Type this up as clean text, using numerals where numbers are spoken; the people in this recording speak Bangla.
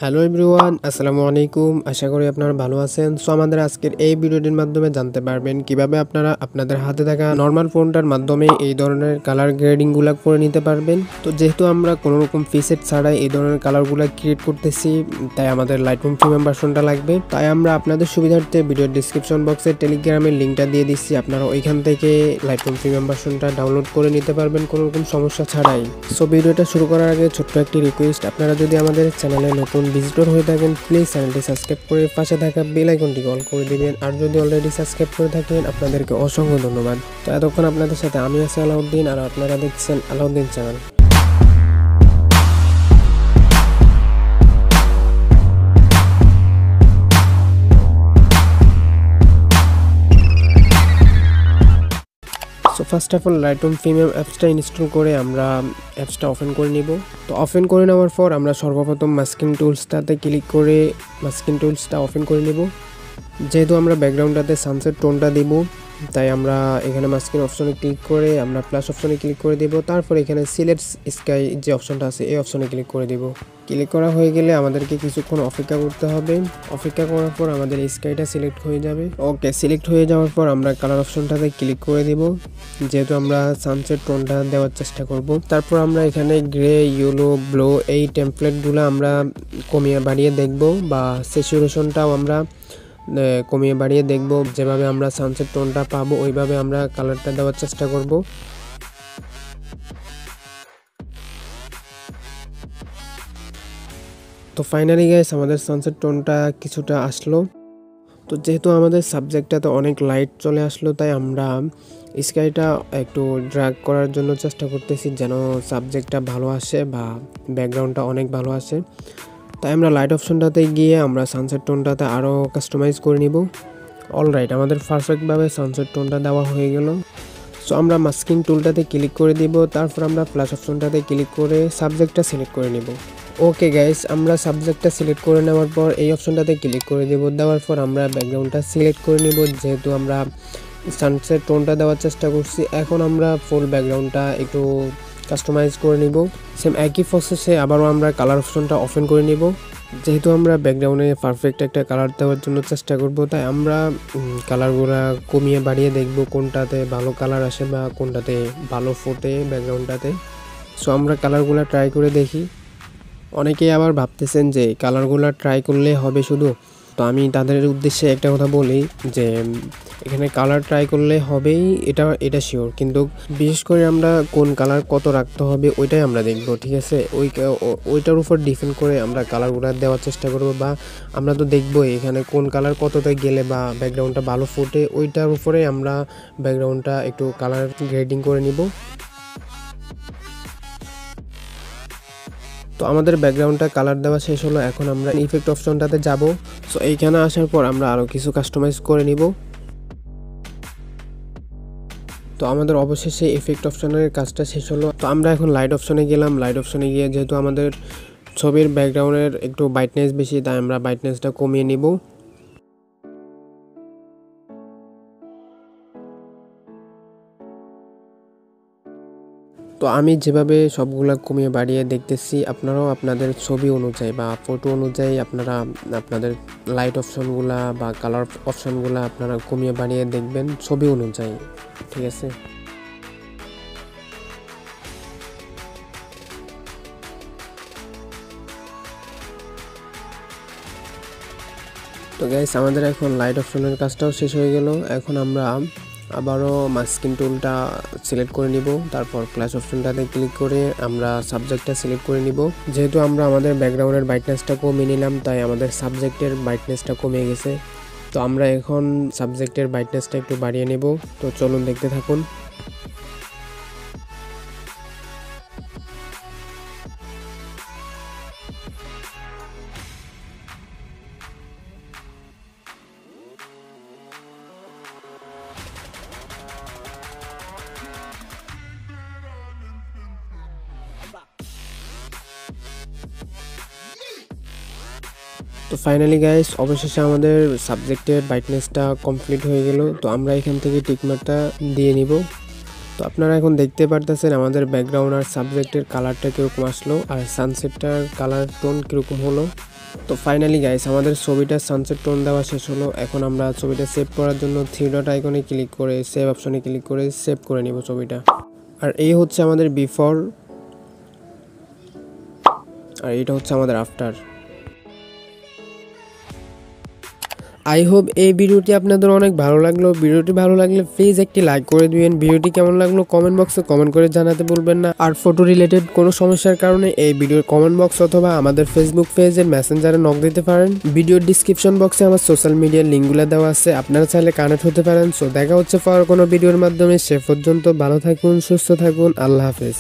হ্যালো এভরিওয়ান, আসসালামু আলাইকুম। আশা করি আপনারা ভালো আছেন। সো আমাদের আজকের এই ভিডিওটির মাধ্যমে জানতে পারবেন কিভাবে আপনারা আপনাদের হাতে থাকা নর্মাল ফোনটার মাধ্যমে এই ধরনের কালার গ্রেডিংগুলো করে নিতে পারবেন। তো যেহেতু আমরা কোনো রকম প্রিসেট ছাড়াই এই ধরনের কালারগুলো ক্রিয়েট করতেছি, তাই আমাদের লাইটরুম প্রিমিয়াম ভার্সনটা লাগবে। তাই আমরা আপনাদের সুবিধার্থে ভিডিওর ডিসক্রিপশন বক্সে টেলিগ্রামের লিঙ্কটা দিয়ে দিচ্ছি। আপনারা ওইখান থেকে লাইটরুম প্রিমিয়াম ভার্সনটা ডাউনলোড করে নিতে পারবেন কোনো রকম সমস্যা ছাড়াই। সো ভিডিওটা শুরু করার আগে ছোট্ট একটি রিকোয়েস্ট, আপনারা যদি আমাদের চ্যানেলে নতুন ভিজিটর হয়ে থাকেন প্লিজ চ্যানেলটি সাবস্ক্রাইব করে পাশে থাকা বেল আইকনটি অল করে দিবেন। আর যদি অলরেডি সাবস্ক্রাইব করে থাকেন আপনাদেরকে অসংখ্য ধন্যবাদ। তো এতক্ষণ আপনাদের সাথে আমি আছি আলাউদ্দিন, আর আপনারা দেখছেন Alauddin channel. So first of all Lightroom premium অ্যাপসটা ইনস্টল করে আমরা অ্যাপসটা ওপেন করে নিব। তো ওপেন করে নেওয়ার পর আমরা সর্বপ্রথম মাস্কিং টুলসটাতে ক্লিক করে মাস্কিং টুলসটা ওপেন করে নিব। যেহেতু আমরা ব্যাকগ্রাউন্ডটাতে সানসেট টোনটা দিব, তাই আমরা এখানে মাস্কিং অপশনে ক্লিক করে আমরা প্লাস অপশনে ক্লিক করে দিব। তারপর এখানে সিলেক্ট স্কাই যে অপশনটা আছে এই অপশনে ক্লিক করে দিব। ক্লিক করা হয়ে গেলে আমাদেরকে কিছুক্ষণ অপেক্ষা করতে হবে। অপেক্ষা করার পর আমাদের স্কাইটা সিলেক্ট হয়ে যাবে। ওকে, সিলেক্ট হয়ে যাওয়ার পর আমরা কালার অপশনটাতে ক্লিক করে দিব, যেহেতু আমরা সানসেট টোনটা দেওয়ার চেষ্টা করব। তারপর আমরা এখানে গ্রে, ইয়েলো, ব্লু এই টেমপ্লেটগুলো আমরা কমিয়ে বাড়িয়ে দেখব, বা স্যাচুরেশনটাও আমরা কমিয়ে বাড়িয়ে দেখব। যেভাবে আমরা সানসেট টোনটা পাবো ওইভাবে আমরা কালারটা দেওয়ার চেষ্টা করব। তো ফাইনালি গাইস আমাদের সানসেট টোনটা কিছুটা আসলো। তো যেহেতু আমাদের সাবজেক্টটাতে অনেক লাইট চলে আসলো, তাই আমরা স্কাইটা একটু ড্র্যাগ করার জন্য চেষ্টা করতেছি যেন সাবজেক্টটা ভালো আসে বা ব্যাকগ্রাউন্ডটা অনেক ভালো আসে। তাই আমরা লাইট অপশনটাতে গিয়ে আমরা সানসেট টোনটাতে আরও কাস্টমাইজ করে নিব। অলরাইট, আমাদের পারফেক্টভাবে সানসেট টোনটা দেওয়া হয়ে গেল। সো আমরা মাস্কিং টুলটাতে ক্লিক করে দিব। তারপর আমরা প্লাস অপশনটাতে ক্লিক করে সাবজেক্টটা সিলেক্ট করে নিব। ওকে গাইস, আমরা সাবজেক্টটা সিলেক্ট করে নেওয়ার পর এই অপশনটাতে ক্লিক করে দেব। দেওয়ার পর আমরা ব্যাকগ্রাউন্ডটা সিলেক্ট করে নিব, যেহেতু আমরা সানসেট টোনটা দেওয়ার চেষ্টা করছি। এখন আমরা ফুল ব্যাকগ্রাউন্ডটা একটু কাস্টমাইজ করে নিব। সেম একই প্রসেসে আবারও আমরা কালার অপশনটা ওপেন করে নিব। যেহেতু আমরা ব্যাকগ্রাউন্ডে পারফেক্ট একটা কালার দেওয়ার জন্য চেষ্টা করব, তাই আমরা কালারগুলো কমিয়ে বাড়িয়ে দেখব কোনটাতে ভালো কালার আসে বা কোনটাতে ভালো ফোটে ব্যাকগ্রাউন্ডটাতে। সো আমরা কালারগুলো ট্রাই করে দেখি। অনেকেই আবার ভাবতেছেন যে কালারগুলো ট্রাই করলে হবে শুধু। তো আমি তাদের উদ্দেশ্যে একটা কথা বলি যে এখানে কালার ট্রাই করলে হবেই, এটা শিওর, কিন্তু বিশেষ করে আমরা কোন কালার কত রাখতে হবে ওইটাই আমরা দেখব, ঠিক আছে? ওইটার উপর ডিপেন্ড করে আমরা কালারগুলো দেওয়ার চেষ্টা করব, বা আমরা তো দেখবই এখানে কোন কালার কততে গেলে বা ব্যাকগ্রাউন্ডটা ভালো ফোটে, ওইটার উপরে আমরা ব্যাকগ্রাউন্ডটা একটু কালার গ্রেডিং করে নিব। তো আমাদের ব্যাকগ্রাউন্ডটা কালার দেওয়া শেষ হলো। এখন আমরা ইফেক্ট অপশনটাতে যাব। সো এইখানে আসার পর আমরা আরও কিছু কাস্টমাইজ করে নিব। তো আমাদের অবশেষে ইফেক্ট অপশনের কাজটা শেষ হলো। তো আমরা এখন লাইট অপশনে গেলাম। লাইট অপশনে গিয়ে যেহেতু আমাদের ছবির ব্যাকগ্রাউন্ডের একটু ব্রাইটনেস বেশি, তাই আমরা ব্রাইটনেসটা কমিয়ে নিব। তো আমি যেভাবে সবগুলা কমিয়ে বাড়িয়ে দেখতেছি, আপনারাও আপনাদের ছবি অনুযায়ী বা ফটো অনুযায়ী আপনারা আপনাদের লাইট অপশনগুলা বা কালার অপশনগুলা আপনারা কমিয়ে বাড়িয়ে দেখবেন ছবি অনুযায়ী, ঠিক আছে? তো গাইস আমাদের এখন লাইট অপশনের কাজটাও শেষ হয়ে গেল। এখন আমরা আবারও মাস্কিং টুলটা সিলেক্ট করে নিব। তারপর প্লাস অপশনটাতে ক্লিক করে আমরা সাবজেক্টটা সিলেক্ট করে নিব। যেহেতু আমরা আমাদের ব্যাকগ্রাউন্ডের ব্রাইটনেসটা কমিয়ে নিলাম, তাই আমাদের সাবজেক্টের ব্রাইটনেসটা কমে গেছে। তো আমরা এখন সাবজেক্টের ব্রাইটনেসটা একটু বাড়িয়ে নেব। তো চলুন দেখতে থাকুন। তো ফাইনালি গাইস অবশেষে আমাদের সাবজেক্টের ব্রাইটনেসটা কমপ্লিট হয়ে গেল। তো আমরা এখান থেকে টিকমার্কটা দিয়ে নিব। তো আপনারা এখন দেখতে পারতেছেন আমাদের ব্যাকগ্রাউন্ড আর সাবজেক্টের কালারটা কীরকম আসলো, আর সানসেটটার কালার টোন কীরকম হলো। তো ফাইনালি গাইস আমাদের ছবিটা সানসেট টোন দেওয়া শেষ হলো। এখন আমরা ছবিটা সেভ করার জন্য থ্রি ডট আইকনে ক্লিক করে সেভ অপশনে ক্লিক করে সেভ করে নিব ছবিটা। আর এই হচ্ছে আমাদের বিফোর, আর এটা হচ্ছে আমাদের আফটার। আই হোপ এই ভিডিওটি আপনাদের অনেক ভালো লাগলো। ভিডিওটি ভালো লাগলে প্লিজ একটি লাইক করে দিবেন। ভিডিওটি কেমন লাগলো কমেন্ট বক্সে কমেন্ট করে জানাতে ভুলবেন না। আর ফটো রিলেটেড কোনো সমস্যার কারণে এই ভিডিওর কমেন্ট বক্স অথবা আমাদের ফেসবুক পেজের মেসেঞ্জারে নক দিতে পারেন। ভিডিওর ডিসক্রিপশন বক্সে আমার সোশ্যাল মিডিয়ার লিঙ্কগুলো দেওয়া আছে, আপনারা চাইলে কানেক্ট হতে পারেন। সো দেখা হচ্ছে পর কোনো ভিডিওর মাধ্যমে। সে পর্যন্ত ভালো থাকুন, সুস্থ থাকুন, আল্লাহ হাফেজ।